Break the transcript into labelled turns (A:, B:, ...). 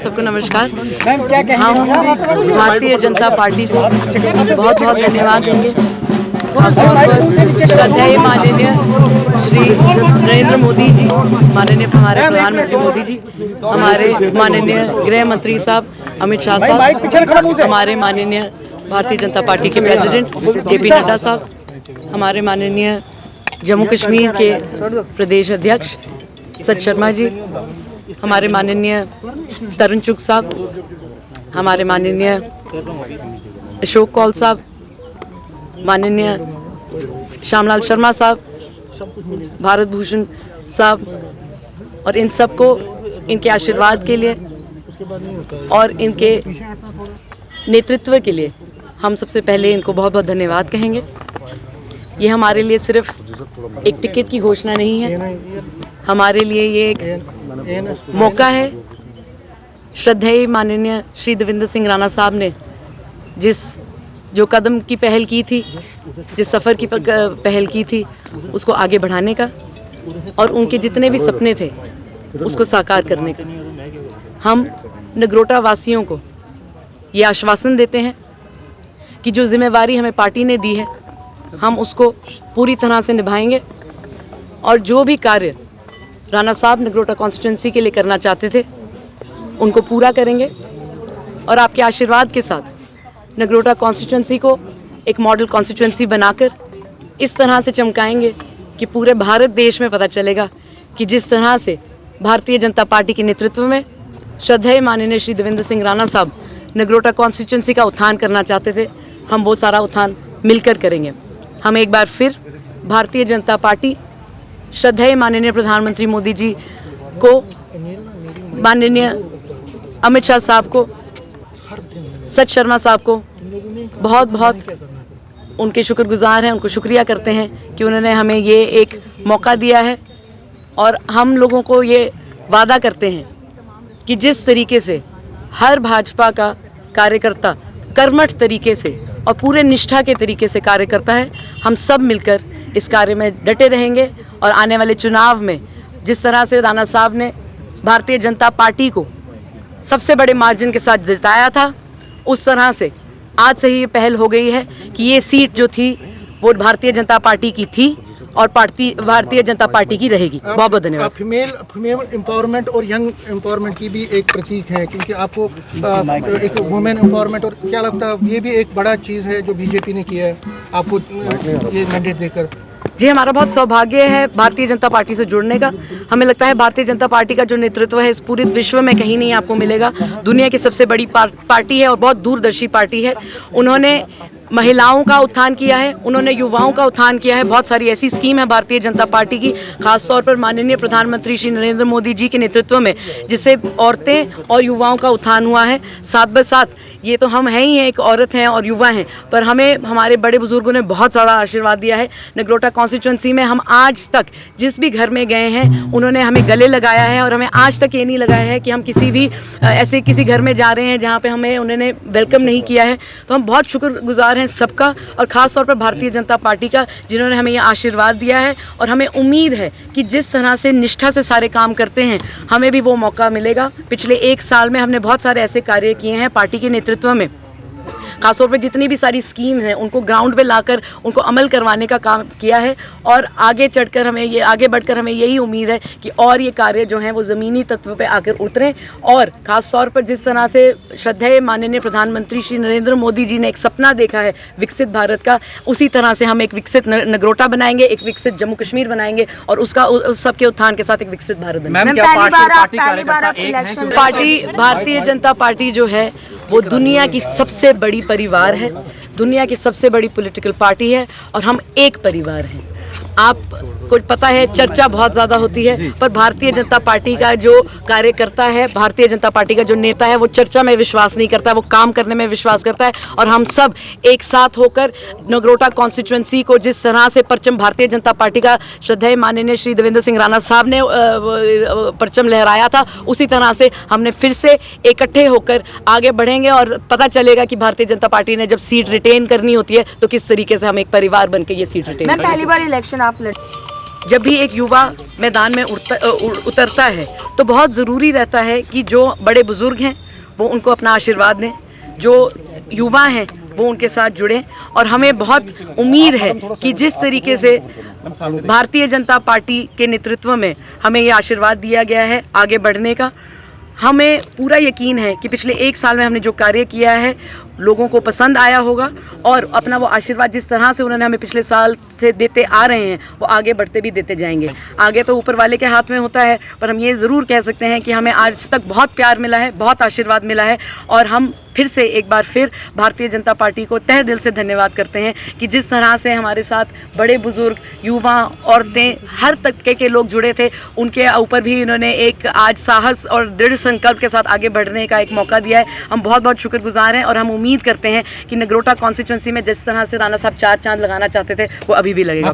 A: सबको नमस्कार। हम भारतीय जनता पार्टी को बहुत बहुत धन्यवाद देंगे, खासतौर पर श्रद्धेय माननीय श्री नरेंद्र मोदी जी, माननीय हमारे प्रधानमंत्री मोदी जी, हमारे माननीय गृह मंत्री साहब अमित शाह साहब, हमारे माननीय भारतीय जनता पार्टी के प्रेसिडेंट JP नड्डा साहब, हमारे माननीय जम्मू कश्मीर के प्रदेश अध्यक्ष सच शर्मा जी, हमारे माननीय तरुण चुग साहब, हमारे माननीय अशोक कौल साहब, माननीय श्यामलाल शर्मा साहब, भारत भूषण साहब, और इन सबको इनके आशीर्वाद के लिए और इनके नेतृत्व के लिए हम सबसे पहले इनको बहुत बहुत धन्यवाद कहेंगे। ये हमारे लिए सिर्फ एक टिकट की घोषणा नहीं है, हमारे लिए ये एक मौका है। श्रद्धेय माननीय श्री देवेंद्र सिंह राणा साहब ने जो कदम की पहल की थी, जिस सफ़र की पहल की थी, उसको आगे बढ़ाने का और उनके जितने भी सपने थे उसको साकार करने का। हम नगरोटा वासियों को ये आश्वासन देते हैं कि जो जिम्मेवारी हमें पार्टी ने दी है हम उसको पूरी तरह से निभाएंगे और जो भी कार्य राणा साहब नगरोटा कॉन्स्टिट्यूंसी के लिए करना चाहते थे उनको पूरा करेंगे और आपके आशीर्वाद के साथ नगरोटा कॉन्स्टिट्यूंसी को एक मॉडल कॉन्स्टिट्यूंसी बनाकर इस तरह से चमकाएंगे कि पूरे भारत देश में पता चलेगा कि जिस तरह से भारतीय जनता पार्टी के नेतृत्व में श्रद्धेय माननीय श्री देवेंद्र सिंह राणा साहब नगरोटा कॉन्स्टिट्यूंसी का उत्थान करना चाहते थे, हम वो सारा उत्थान मिलकर करेंगे। हम एक बार फिर भारतीय जनता पार्टी श्रद्धेय माननीय प्रधानमंत्री मोदी जी को, माननीय अमित शाह साहब को, सच शर्मा साहब को बहुत बहुत उनके शुक्रगुजार हैं, उनको शुक्रिया करते हैं कि उन्होंने हमें ये एक मौका दिया है। और हम लोगों को ये वादा करते हैं कि जिस तरीके से हर भाजपा का कार्यकर्ता कर्मठ तरीके से और पूरे निष्ठा के तरीके से कार्य करता है, हम सब मिलकर इस कार्य में डटे रहेंगे और आने वाले चुनाव में जिस तरह से राणा साहब ने भारतीय जनता पार्टी को सबसे बड़े मार्जिन के साथ जिताया था, उस तरह से आज से ही ये पहल हो गई है कि ये सीट जो थी वो भारतीय जनता पार्टी की थी और भारतीय जनता पार्टी की रहेगी। बहुत बहुत धन्यवाद।
B: फीमेल एम्पावरमेंट और यंग एम्पावरमेंट की भी एक प्रतीक है, क्योंकि आपको एक वुमेन एम्पावरमेंट, और क्या लगता है ये भी एक बड़ा चीज़ है जो बीजेपी ने किया है आपको ये मैंडेट देकर?
A: जी, हमारा बहुत सौभाग्य है भारतीय जनता पार्टी से जुड़ने का। हमें लगता है भारतीय जनता पार्टी का जो नेतृत्व है इस पूरे विश्व में कहीं नहीं आपको मिलेगा। दुनिया की सबसे बड़ी पार्टी है और बहुत दूरदर्शी पार्टी है। उन्होंने महिलाओं का उत्थान किया है, उन्होंने युवाओं का उत्थान किया है। बहुत सारी ऐसी स्कीम है भारतीय जनता पार्टी की, खासतौर पर माननीय प्रधानमंत्री श्री नरेंद्र मोदी जी के नेतृत्व में, जिससे औरतें और युवाओं का उत्थान हुआ है। साथ ब साथ ये तो हम हैं ही हैं, एक औरत हैं और युवा हैं, पर हमें हमारे बड़े बुजुर्गों ने बहुत सारा आशीर्वाद दिया है। नगरोटा कॉन्स्टिट्यूंसी में हम आज तक जिस भी घर में गए हैं उन्होंने हमें गले लगाया है और हमें आज तक ये नहीं लगाया है कि हम किसी भी ऐसे किसी घर में जा रहे हैं जहाँ पे हमें उन्होंने वेलकम नहीं किया है। तो हम बहुत शुक्रगुजार हैं सबका, और ख़ास तौर पर भारतीय जनता पार्टी का, जिन्होंने हमें ये आशीर्वाद दिया है। और हमें उम्मीद है कि जिस तरह से निष्ठा से सारे काम करते हैं हमें भी वो मौका मिलेगा। पिछले एक साल में हमने बहुत सारे ऐसे कार्य किए हैं पार्टी के नेतृत्व में, खासतौर पर जितनी भी सारी स्कीम्स हैं उनको ग्राउंड पे लाकर उनको अमल करवाने का काम किया है। और आगे बढ़कर हमें यही उम्मीद है कि और ये कार्य जो हैं वो ज़मीनी तत्व पे आकर उतरें। और ख़ास तौर पर जिस तरह से श्रद्धेय माननीय प्रधानमंत्री श्री नरेंद्र मोदी जी ने एक सपना देखा है विकसित भारत का, उसी तरह से हम एक विकसित नगरोटा बनाएंगे, एक विकसित जम्मू कश्मीर बनाएंगे और उस सबके उत्थान के साथ एक विकसित भारत बनाएंगे। पार्टी भारतीय जनता पार्टी जो है वो दुनिया की सबसे बड़ी परिवार है, दुनिया की सबसे बड़ी पॉलिटिकल पार्टी है और हम एक परिवार हैं। आपको पता है चर्चा बहुत ज़्यादा होती है, पर भारतीय जनता पार्टी का जो कार्यकर्ता है, भारतीय जनता पार्टी का जो नेता है, वो चर्चा में विश्वास नहीं करता है, वो काम करने में विश्वास करता है। और हम सब एक साथ होकर नगरोटा कॉन्स्टिट्यूंसी को जिस तरह से परचम भारतीय जनता पार्टी का श्रद्धेय माननीय श्री देवेंद्र सिंह राणा साहब ने परचम लहराया था, उसी तरह से हमने फिर से इकट्ठे होकर आगे बढ़ेंगे और पता चलेगा कि भारतीय जनता पार्टी ने जब सीट रिटेन करनी होती है तो किस तरीके से हम एक परिवार बनकर ये सीट रिटेन।
C: पहली बार इलेक्शन आप
A: जब भी एक युवा मैदान में उतरता है तो बहुत ज़रूरी रहता है कि जो बड़े बुज़ुर्ग हैं वो उनको अपना आशीर्वाद दें, जो युवा हैं वो उनके साथ जुड़ें। और हमें बहुत उम्मीद है कि जिस तरीके से भारतीय जनता पार्टी के नेतृत्व में हमें ये आशीर्वाद दिया गया है आगे बढ़ने का, हमें पूरा यकीन है कि पिछले 1 साल में हमने जो कार्य किया है लोगों को पसंद आया होगा और अपना वो आशीर्वाद जिस तरह से उन्होंने हमें पिछले साल से देते आ रहे हैं वो आगे बढ़ते भी देते जाएंगे। आगे तो ऊपर वाले के हाथ में होता है, पर हम ये ज़रूर कह सकते हैं कि हमें आज तक बहुत प्यार मिला है, बहुत आशीर्वाद मिला है और हम फिर से एक बार फिर भारतीय जनता पार्टी को तहे दिल से धन्यवाद करते हैं कि जिस तरह से हमारे साथ बड़े बुजुर्ग, युवा, औरतें, हर तबके के लोग जुड़े थे, उनके ऊपर भी इन्होंने एक आज साहस और दृढ़ संकल्प के साथ आगे बढ़ने का एक मौका दिया है। हम बहुत बहुत शुक्रगुजार हैं और हम उम्मीद करते हैं कि नगरोटा कॉन्स्टिट्यूंसी में जिस तरह से राणा साहब 4 चांद लगाना चाहते थे वो अभी भी लगेगा।